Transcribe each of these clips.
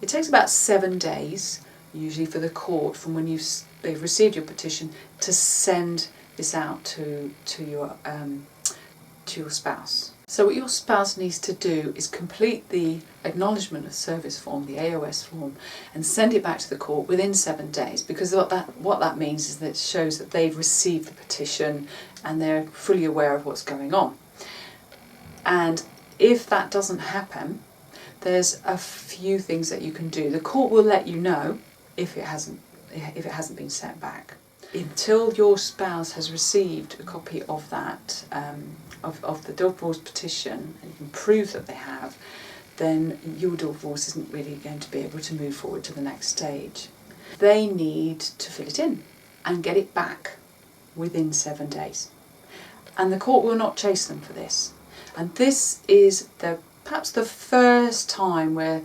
It takes about 7 days, usually for the court, from when they've received your petition to send this out to your spouse. So what your spouse needs to do is complete the Acknowledgement of Service form, the AOS form, and send it back to the court within 7 days, because what that means is that it shows that they've received the petition and they're fully aware of what's going on. And if that doesn't happen, there's a few things that you can do. The court will let you know if it hasn't been sent back. Until your spouse has received a copy of that, of the divorce petition, and you can prove that they have, then your divorce isn't really going to be able to move forward to the next stage. They need to fill it in and get it back within 7 days. And the court will not chase them for this. And this is perhaps the first time where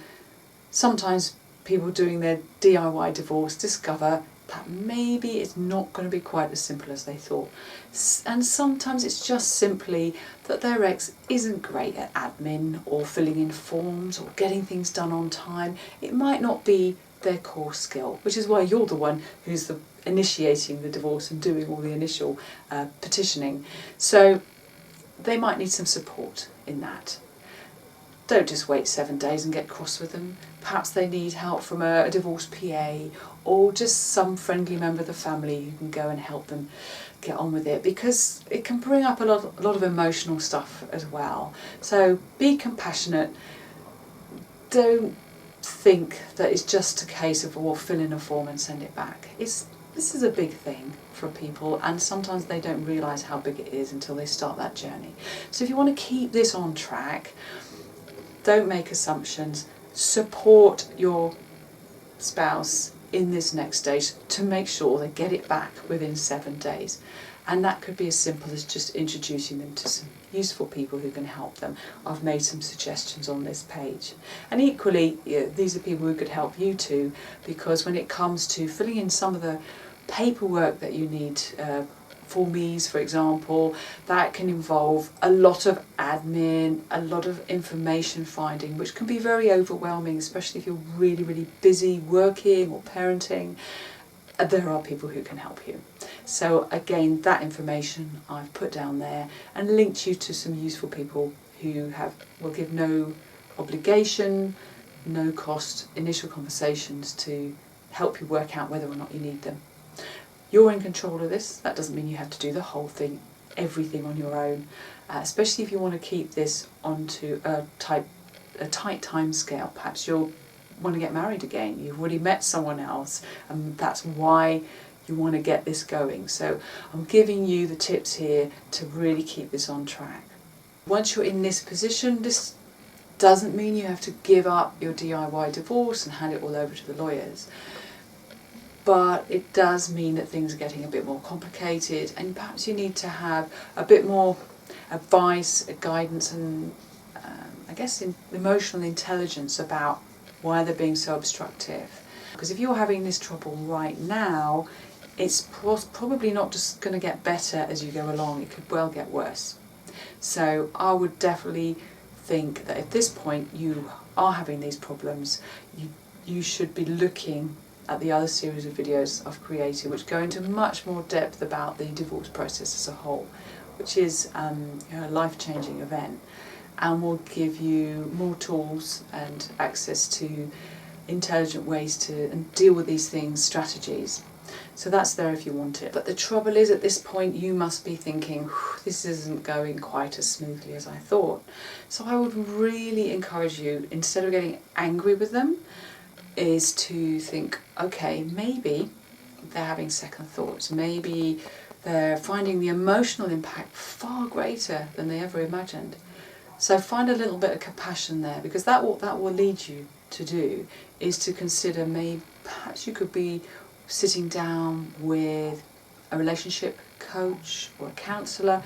sometimes people doing their DIY divorce discover that maybe it's not going to be quite as simple as they thought. And sometimes it's just simply that their ex isn't great at admin or filling in forms or getting things done on time. It might not be their core skill, which is why you're the one who's initiating the divorce and doing all the initial petitioning. So they might need some support in that. Don't just wait 7 days and get cross with them. Perhaps they need help from a divorce PA or just some friendly member of the family who can go and help them get on with it, because it can bring up a lot of emotional stuff as well. So be compassionate. Don't think that it's just a case of fill in a form and send it back. This is a big thing for people, and sometimes they don't realise how big it is until they start that journey. So if you want to keep this on track, don't make assumptions. Support your spouse in this next stage to make sure they get it back within 7 days. And that could be as simple as just introducing them to some useful people who can help them. I've made some suggestions on this page. And equally, these are people who could help you too, because when it comes to filling in some of the paperwork that you need, formies, for example, that can involve a lot of admin, a lot of information finding, which can be very overwhelming, especially if you're really, really busy working or parenting. There are people who can help you. So again, that information I've put down there and linked you to some useful people who will give no obligation, no cost initial conversations to help you work out whether or not you need them. You're in control of this. That doesn't mean you have to do the whole thing, everything on your own, especially if you want to keep this onto a tight time scale. Perhaps you'll want to get married again. You've already met someone else, and that's why you want to get this going. So I'm giving you the tips here to really keep this on track. Once you're in this position, this doesn't mean you have to give up your DIY divorce and hand it all over to the lawyers. But it does mean that things are getting a bit more complicated, and perhaps you need to have a bit more advice, guidance, and I guess emotional intelligence about why they're being so obstructive. Because if you're having this trouble right now, it's probably not just going to get better as you go along. It could well get worse. So I would definitely think that at this point you are having these problems, you should be looking at the other series of videos I've created, which go into much more depth about the divorce process as a whole, which is a life-changing event, and will give you more tools and access to intelligent ways to deal with these things, strategies. So that's there if you want it. But the trouble is, at this point you must be thinking, this isn't going quite as smoothly as I thought. So I would really encourage you, instead of getting angry with them, is to think, okay, maybe they're having second thoughts, maybe they're finding the emotional impact far greater than they ever imagined. So find a little bit of compassion there, because that will lead you to do is to consider maybe perhaps you could be sitting down with a relationship coach or a counsellor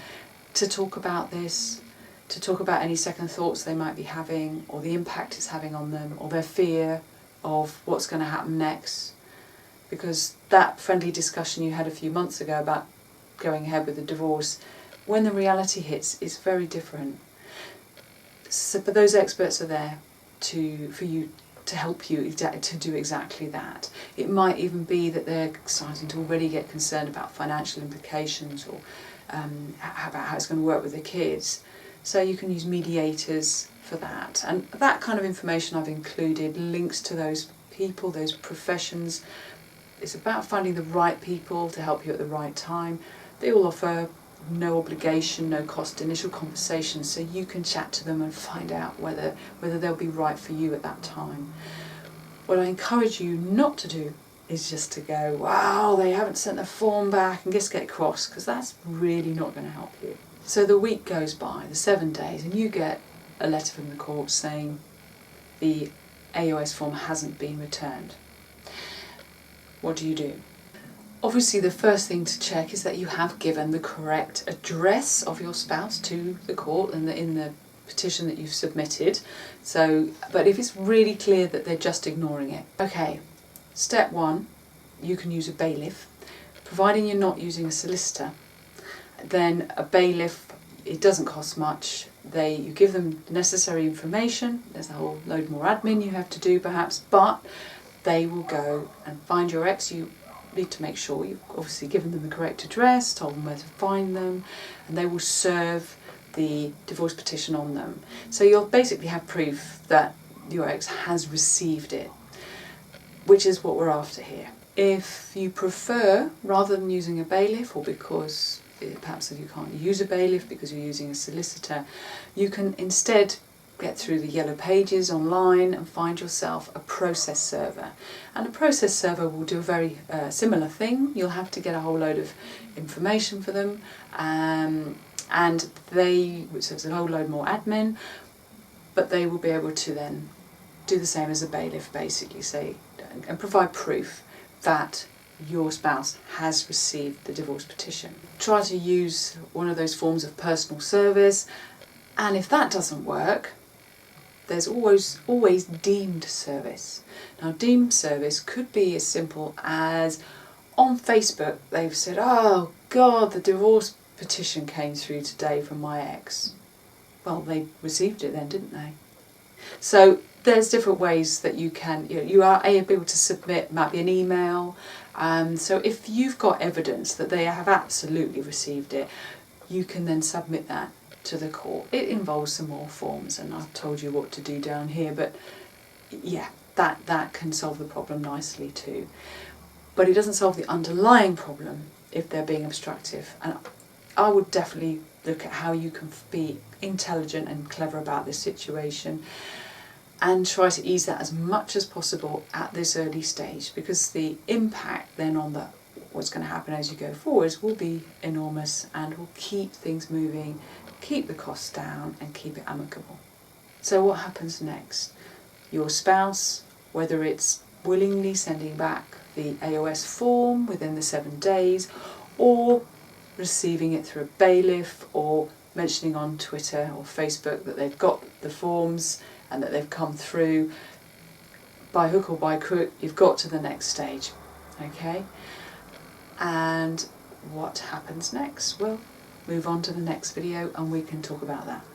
to talk about this, to talk about any second thoughts they might be having, or the impact it's having on them, or their fear of what's going to happen next. Because that friendly discussion you had a few months ago about going ahead with the divorce, when the reality hits, it's very different. So, but those experts are there for you to help you to do exactly that. It might even be that they're starting to already get concerned about financial implications, or about how it's going to work with the kids. So you can use mediators for that. And that kind of information I've included, links to those people, those professions. It's about finding the right people to help you at the right time. They all offer no obligation, no cost initial conversations, so you can chat to them and find out whether they'll be right for you at that time. What I encourage you not to do is just to go, wow, they haven't sent the form back, and just get cross, because that's really not going to help you. So the week goes by, the 7 days, and you get a letter from the court saying the AOS form hasn't been returned. What do? Obviously, the first thing to check is that you have given the correct address of your spouse to the court in the petition that you've submitted. So, but if it's really clear that they're just ignoring it, okay, step 1, you can use a bailiff. Providing you're not using a solicitor, then a bailiff, it doesn't cost much. You give them the necessary information. There's a whole load more admin you have to do perhaps, but they will go and find your ex. You need to make sure you've obviously given them the correct address, told them where to find them, and they will serve the divorce petition on them. So you'll basically have proof that your ex has received it, which is what we're after here. If you prefer, rather than using a bailiff, or because perhaps you can't use a bailiff because you're using a solicitor, you can instead get through the yellow pages online and find yourself a process server. And a process server will do a very similar thing. You'll have to get a whole load of information for them, which is a whole load more admin, but they will be able to then do the same as a bailiff, basically say and provide proof that your spouse has received the divorce petition. Try to use one of those forms of personal service, and if that doesn't work, there's always deemed service. Now, deemed service could be as simple as on Facebook they've said, oh God, the divorce petition came through today from my ex. Well, they received it then, didn't they? So there's different ways that you can, you are able to submit, might be an email. So if you've got evidence that they have absolutely received it, you can then submit that to the court. It involves some more forms, and I've told you what to do down here, but yeah, that can solve the problem nicely too. But it doesn't solve the underlying problem if they're being obstructive. And I would definitely look at how you can be intelligent and clever about this situation and try to ease that as much as possible at this early stage, because the impact then on what's going to happen as you go forwards will be enormous and will keep things moving, keep the costs down and keep it amicable. So what happens next? Your spouse, whether it's willingly sending back the AOS form within the 7 days, or receiving it through a bailiff, or mentioning on Twitter or Facebook that they've got the forms and that they've come through, by hook or by crook, you've got to the next stage, okay? And what happens next? Well, move on to the next video and we can talk about that.